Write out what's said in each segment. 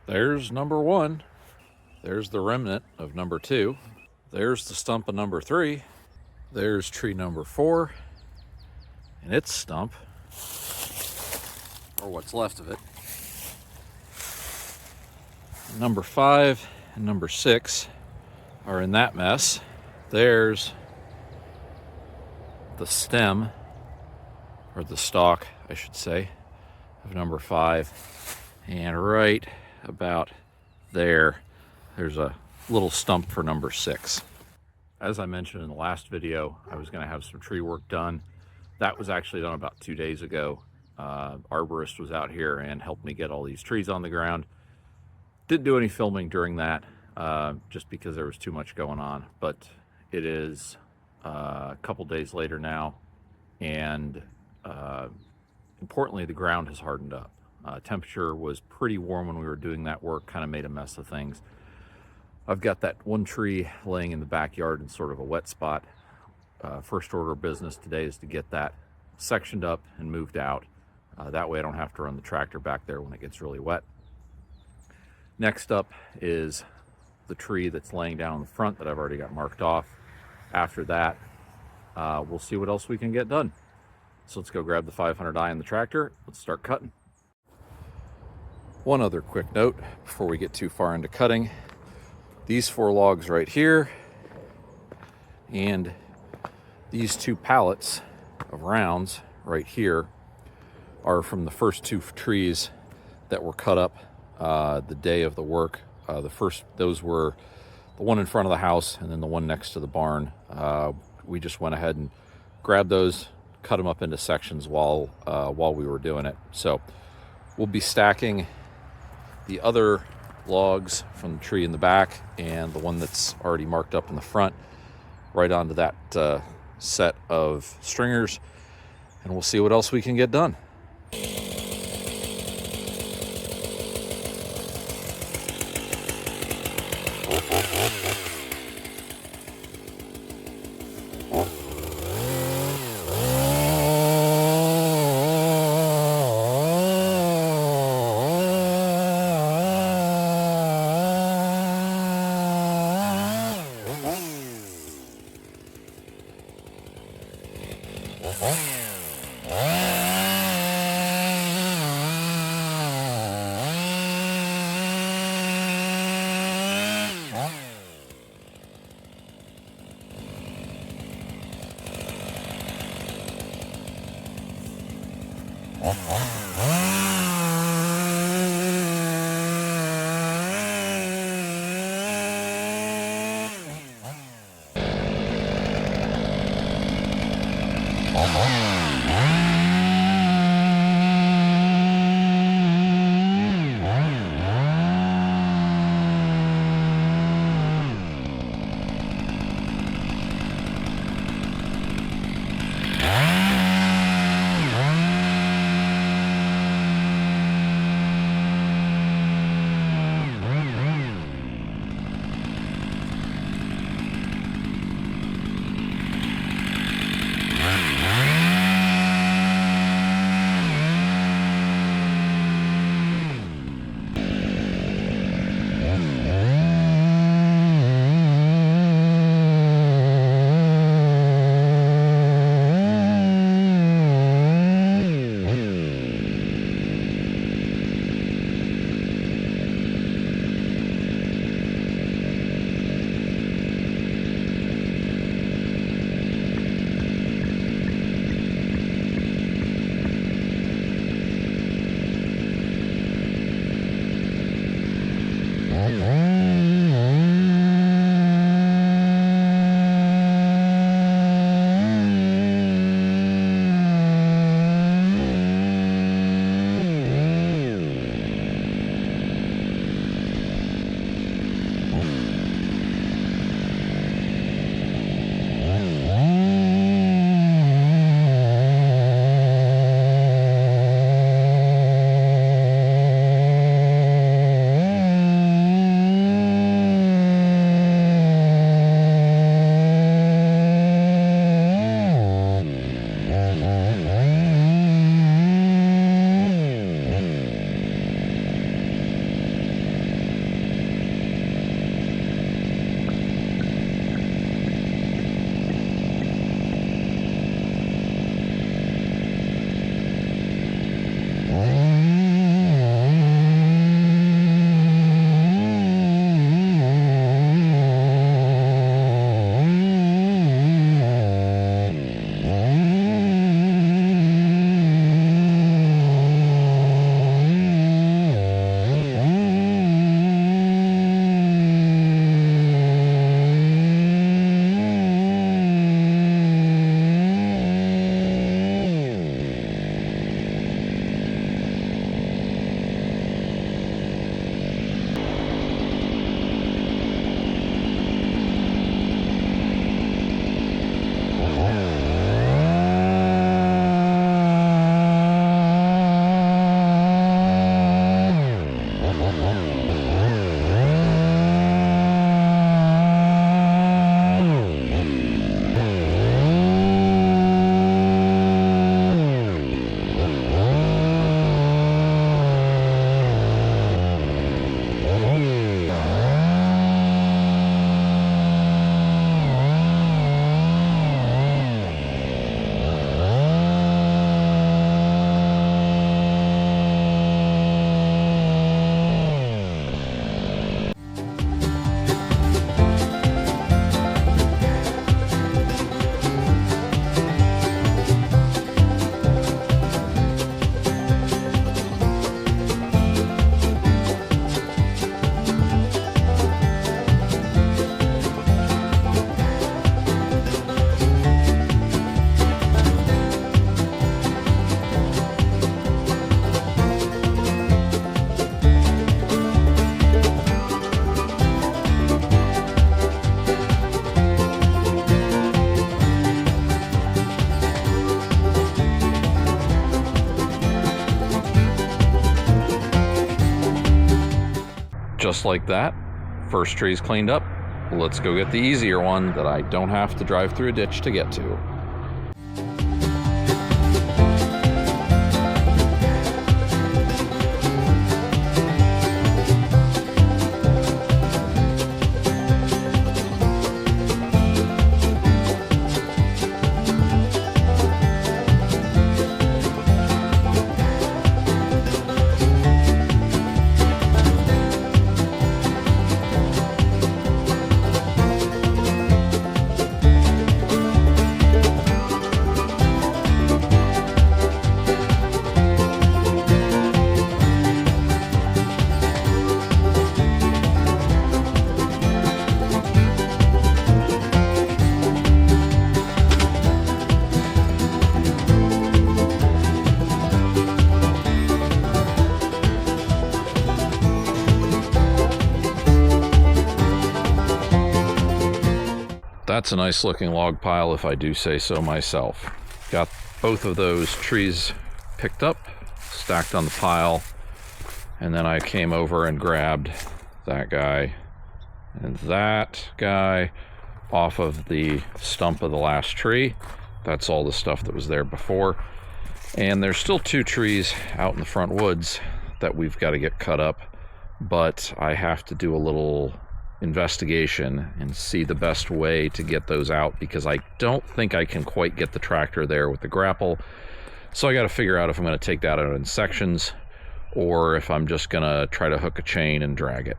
There's number 1. There's the remnant of number 2. There's the stump of number 3. There's tree number 4 and its stump, or what's left of it. Number 5 and number 6 are in that mess. There's the stem, or the stalk, I should say, of number 5. And right about there's a little stump for number 6. As I mentioned in the last video, I was going to have some tree work done. That was actually done about 2 days ago. Arborist was out here and helped me get all these trees on the ground. Didn't do any filming during that, just because there was too much going on. But it is a couple days later now, and importantly, the ground has hardened up. Temperature was pretty warm when we were doing that work, kind of made a mess of things. I've got that one tree laying in the backyard in sort of a wet spot. First order of business today is to get that sectioned up and moved out. That way I don't have to run the tractor back there when it gets really wet. Next up is the tree that's laying down in the front that I've already got marked off. After that, we'll see what else we can get done. So let's go grab the 500i in the tractor. Let's start cutting. One other quick note before we get too far into cutting. These 4 logs right here and these 2 pallets of rounds right here are from the first 2 trees that were cut up the day of the work. Those were the one in front of the house and then the one next to the barn. We just went ahead and grabbed those, cut them up into sections while we were doing it. So we'll be stacking the other logs from the tree in the back and the one that's already marked up in the front right onto that set of stringers, and we'll see what else we can get done. Just like that, first tree's cleaned up. Let's go get the easier one that I don't have to drive through a ditch to get to. That's a nice looking log pile, if I do say so myself. Got both of those trees picked up, stacked on the pile, and then I came over and grabbed that guy and that guy off of the stump of the last tree. That's all the stuff that was there before. And there's still 2 trees out in the front woods that we've got to get cut up, but I have to do a little investigation and see the best way to get those out, because I don't think I can quite get the tractor there with the grapple. So I got to figure out if I'm going to take that out in sections or if I'm just going to try to hook a chain and drag it.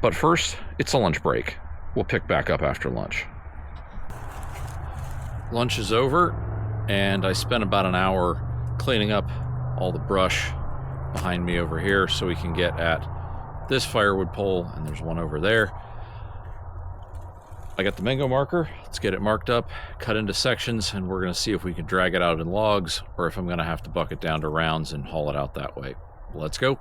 But first, it's a lunch break. We'll pick back up after lunch. Lunch is over, and I spent about an hour cleaning up all the brush behind me over here so we can get at this firewood pole, and there's one over there. I got the mango marker. Let's get it marked up, cut into sections, and we're going to see if we can drag it out in logs or if I'm going to have to buck it down to rounds and haul it out that way. Let's go.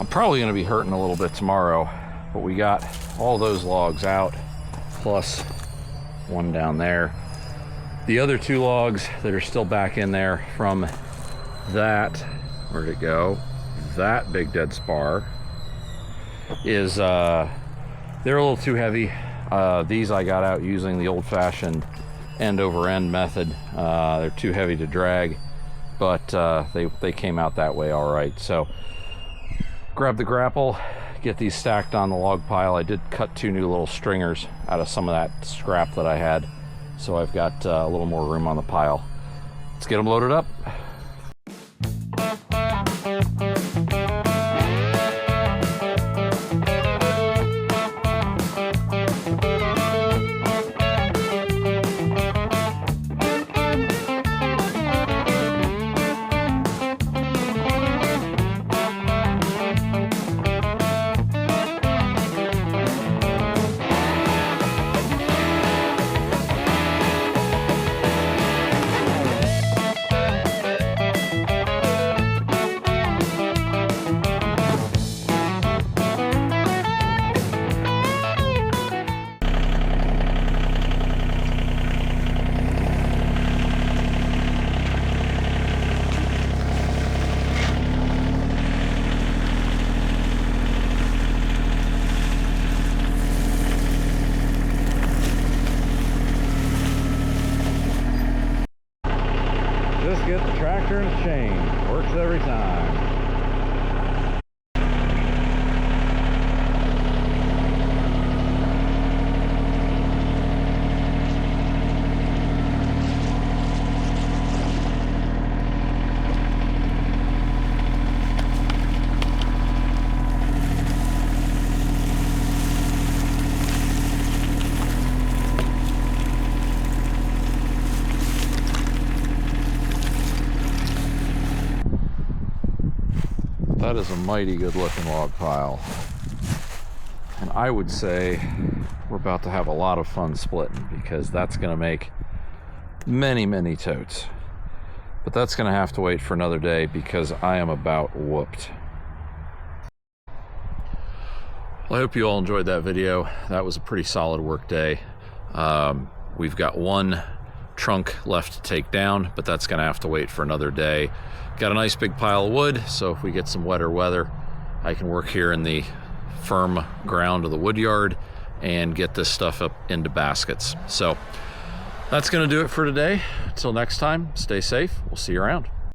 I'm probably going to be hurting a little bit tomorrow, but we got all those logs out, plus one down there. The other 2 logs that are still back in there from that, where'd it go? That big dead spar is, they're a little too heavy. These I got out using the old-fashioned end over end method. They're too heavy to drag, but they came out that way all right. So grab the grapple, get these stacked on the log pile. I did cut 2 new little stringers out of some of that scrap that I had, so I've got a little more room on the pile. Let's get them loaded up. Just get the tractor and the chain. Works every time. That is a mighty good looking log pile. And I would say we're about to have a lot of fun splitting, because that's going to make many, many totes. But that's going to have to wait for another day, because I am about whooped. Well, I hope you all enjoyed that video. That was a pretty solid work day. We've got 1 trunk left to take down, but that's going to have to wait for another day. Got a nice big pile of wood, so if we get some wetter weather, I can work here in the firm ground of the Woodyard and get this stuff up into baskets. So that's going to do it for today. Until next time, stay safe. We'll see you around.